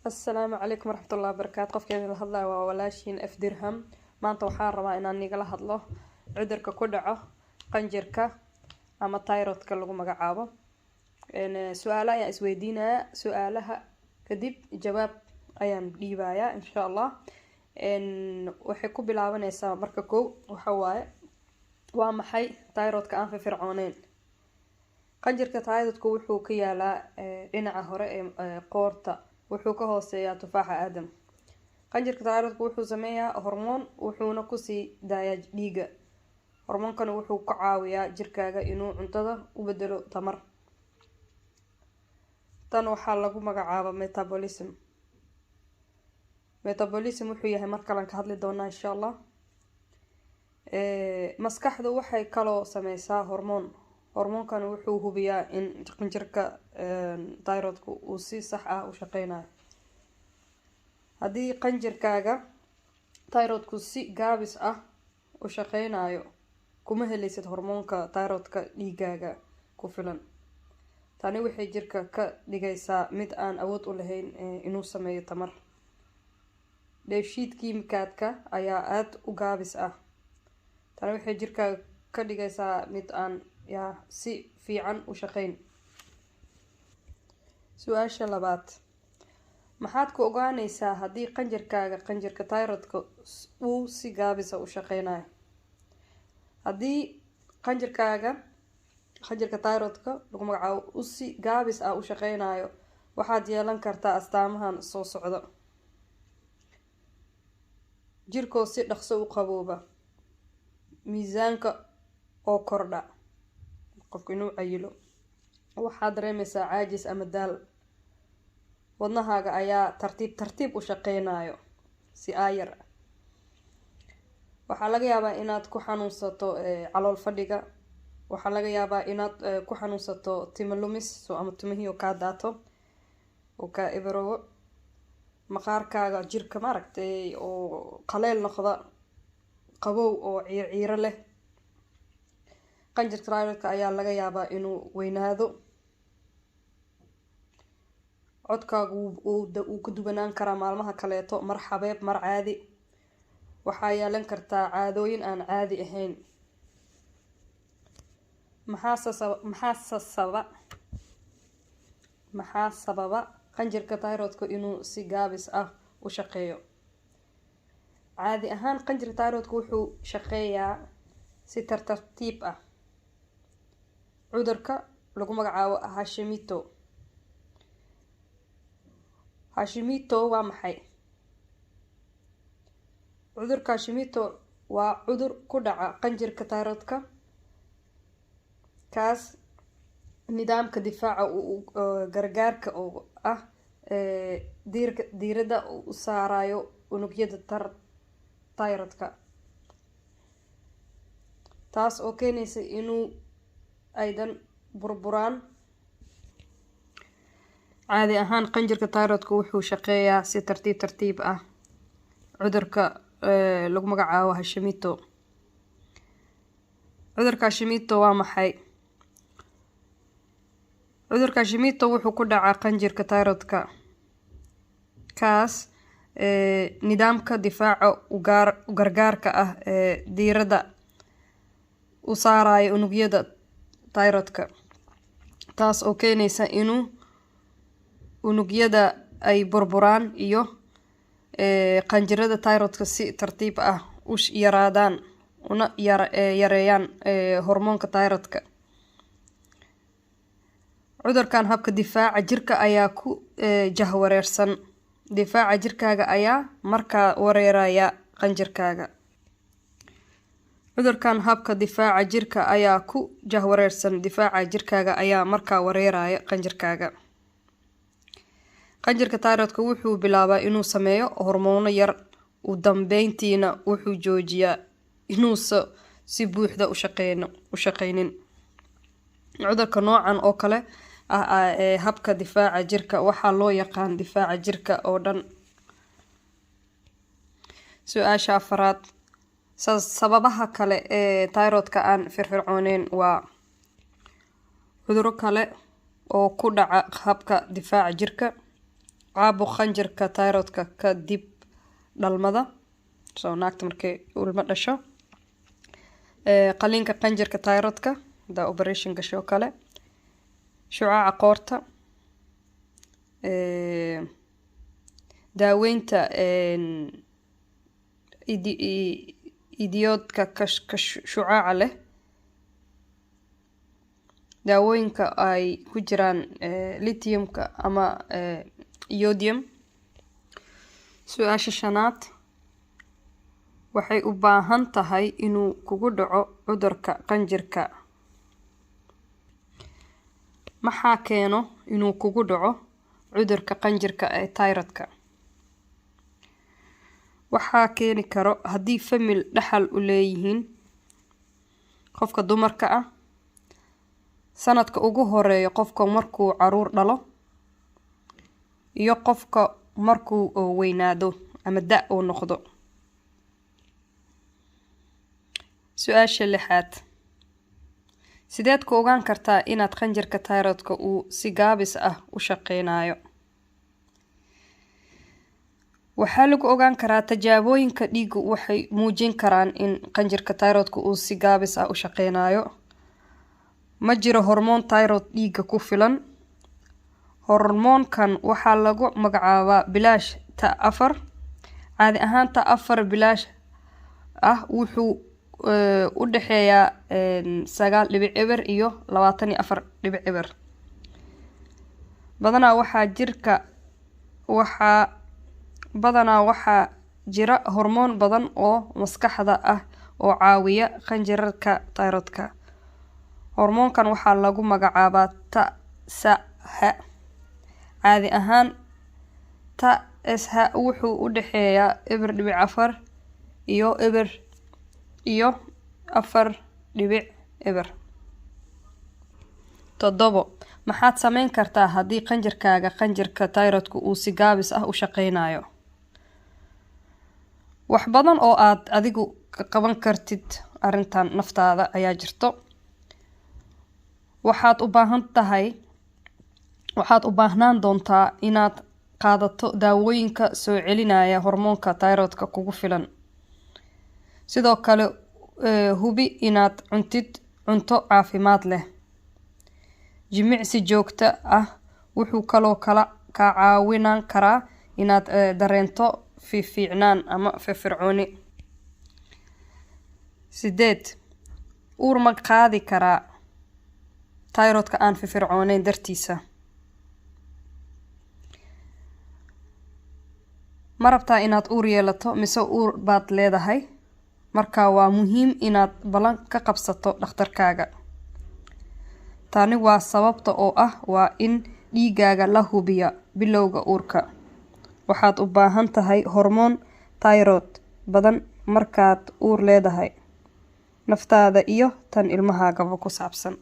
السلام عليكم ورحمة الله وبركاته. قف كذا الهضلة وولاشين اف درهم ما انت وحار ربا inaan nigala hadlo cudurka ku dhaco qanjirka ama thyroidka lagu magacaabo su'aalo ayaan isweydiinaya su'aalaha kadib jawaab ayaan dhiibaya insha Allah waxay ku bilaabanaysaa marka koow waxa waaye waa maxay thyroidka aan firfircooneyn qanjirka thyroidku wuxuu ka yaalaa dhinaca hore ee qoorta wuxuu ka hooseeyaa tufaaxa aadam qanjirka thyroidku wuxuu sameeyaa hormoon wuxuuna ku sii daayaa dhiiga hormoonkana wuxuu ka caawiyaa jirkaaga inuu cuntada u bedelo tamar tan waxaa lagu magacaabaa metabolism wuxuu yahay mar kale ka hadli doonaa insha Allah maskaxdu waxay kaloo sameysaa hormoonkan wuxuu hubiyaa in qanjirka thyroidku uu si sax ah u shaqeynayo haddii qanjirkaaga thyroidku si gaabis ah u shaqeynayo kuma helaysid hormoonka thyroidka dhiigaaga ku filan tani waxay jirka ka dhigaysaa mid aan awood u lahayn inuu sameeyo tamar dheefshiid kiimikaadka ayaa aad u gaabis ah tani waxay jirka ka dhigaysaa mid aan si fiican u shaqeyn su'aasha labaad maxaad ku ogaanaysaa haddii qanjirka thyroidka uu si gaabis ah u shaqeynayo haddii qanjirka thyroidka lagu magacaabo uu si gaabis ah u shaqeynayo waxaad yeelan kartaa astaamahan soo socda jirkoo si dhaqso u qabooba miisaanka oo kordha qofku inuu cayilo waxaad dareemaysaa caajis ama daal wadnahaaga ayaa tartiib u shaqeynayo si aayar waxaa laga yaabaa inaad ku xanuunsato calool fadhiga waxaa laga yaabaa inaad ku xanuunsato timo lumis ama timihii oo kaa daato oo kaa ibarowo maqaarkaaga jirka maaragtay oo qaleel noqda qabow oo ciiro leh qanjirka thyroidka ayaa laga yaabaa inuu weynaado codkaagu uu ka duwanaan karaa maalmaha kaleeto mar xabeeb mar caadi waxaa yeelan kartaa caadooyin aan caadi ahayn maxaa sababa qanjirka thyroidka inuu si gaabis ah u shaqeeyo caadi ahaan qanjirka thyroidka wuxuu shaqeeyaa si tartiib ah cudurka lagu magacaabo Hashimoto waa maxay cudurka Hashimoto waa cudur ku dhaca qanjirka thyroidka kaas nidaamka difaaca gargaarka oo ah diirada u saarayo unugyada thyroidka taas oo keenaysa inuu aydan burburaan caadi ahaan qanjirka thyroidka wuxuu shaqeeyaa si tartiib ah cudurka lagu magacaabo Hashimoto waa maxay cudurka Hashimoto wuxuu ku dhacaa qanjirka thyroidka kaas nidaamka difaaca u gargaarka ah diirada u saarayo unugyada thyroidka taas oo keenaysa inuu unugyada ay burburaan iyo qanjirada thyroidka si tartiib ah u yaraadaan una yareeyaan hormoonka thyroidka cudurkan habka difaaca jirka ayaa ku jahwareersan difaaca jirkaaga ayaa markaa wareeraya qanjirkaaga cudurkan habka difaaca jirka ayaa ku jahwareersan difaaca jirkaaga ayaa markaa wareeraya qanjirkaaga qanjirka thyroidka wuxuu bilaabaa inuu sameeyo hormoono yar u dambeyntiina wuxuu joojiyaa inuusan si buuxda u shaqeynin cudurka noocan oo kale ah ee habka difaaca jirka waxaa loo yaqaan difaaca jirka oo dhan su'aasha afraad sababaha kale ee thyroidka aan firfircooneyn waa cuduro kale oo ku dhaca habka difaaca jirka caabuq qanjirka thyroidka ka dib dhalmada soo naagta markay ilmo dhasho qaliinka qanjirka thyroidka da operation gasho kale shucaaca qoorta daaweynta idiyoodka ka shucaaca leh daawooyinka ay ku jiraan lithiumka ama iodium su-aasha shanaad waxay u baahan tahay inuu kugu dhaco cudurka qanjirka maxaa keeno inuu kugu dhaco cudurka qanjirka ee thyroidka waxaa keeni karo haddii famil dhaxal u leeyihiin qofka dumarka ah sanadka ugu horeeyo qofka markuu caruur dhalo iyo qofka markuu weynaado ama da' uu noqdo su-aasha lixaad sideed ku ogaan kartaa inaad qanjirka thyroidka uu si gaabis ah u shaqeynayo waxaa lagu ogaan karaa tijaabooyinka dhiigu waxay muujin karaan in qanjirka thyroidka uu si gaabis ah u shaqeynayo ma jiro hormoon thyroid dhiiga ku filan hormoonkan waxaa lagu magacaabaa bilaash ta4 caadi ahaan ta4 bilaash ah wuxuu u dhaxeeyaa 9.0 iyo 24.0 badanaa waxaa jira hormoon badan oo maskaxda ah oo caawiya qanjirka thyroidka hormoonkan waxaa lagu magacaabaa TSH caadi ahaan TSH wuxuu u dhaxeeyaa 0.4 iyo 4.0 7 maxaad sameyn kartaa haddii qanjirka thyroidka uu si gaabis ah u shaqeynayo wax badan oo aad adigu ka qaban kartid arrintan naftaada ayaa jirto waxaad u baahnaan doontaa inaad qaadato daawooyinka soo celinaya hormoonka thyroidka kugu filan sidoo kale hubi inaad cuntid cunto caafimaad leh jimicsi joogto ah wuxuu kaloo kaa caawin karaa inaad dareento fiicnaan ama firfircooni 8 uur ma qaadi karaa thyroidka aan firfircooneyn dartiisa ma rabtaa inaad uur yeelato mise uur baad leedahay marka waa muhiim inaad ballan ka qabsato dhakhtarkaaga tani waa sababta oo ah waa in dhiigaaga la hubiya bilowga uurka waxaad u baahan tahay hormoon thyroid badan markaad uur leedahay naftaada iyo tan ilmahaagaba ku saabsan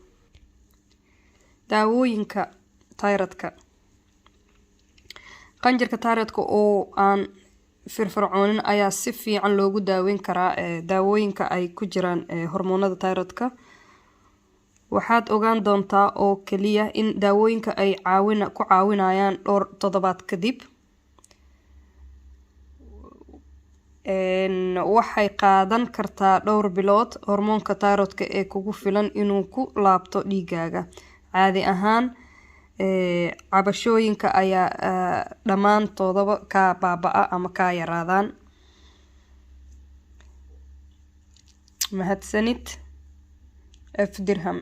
daawooyinka thyroidka qanjirka thyroidka oo aan firfircoonin ayaa si fiican loogu daaweyn karaa daawooyinka ay ku jiraan hormoonada thyroidka waxaad ogaan doontaa oo kaliya in daawooyinka ay ku caawinayaan dhowr toddobaad kadib waxay qaadan kartaa dhowr bilood hormoonka thyroidka ee kugu filan inuu ku laabto dhiigaaga caadi ahaan cabashooyinka ayaa dhammaantoodaba ka baaba'a ama ka yaraadaan mahadsanid F Dirham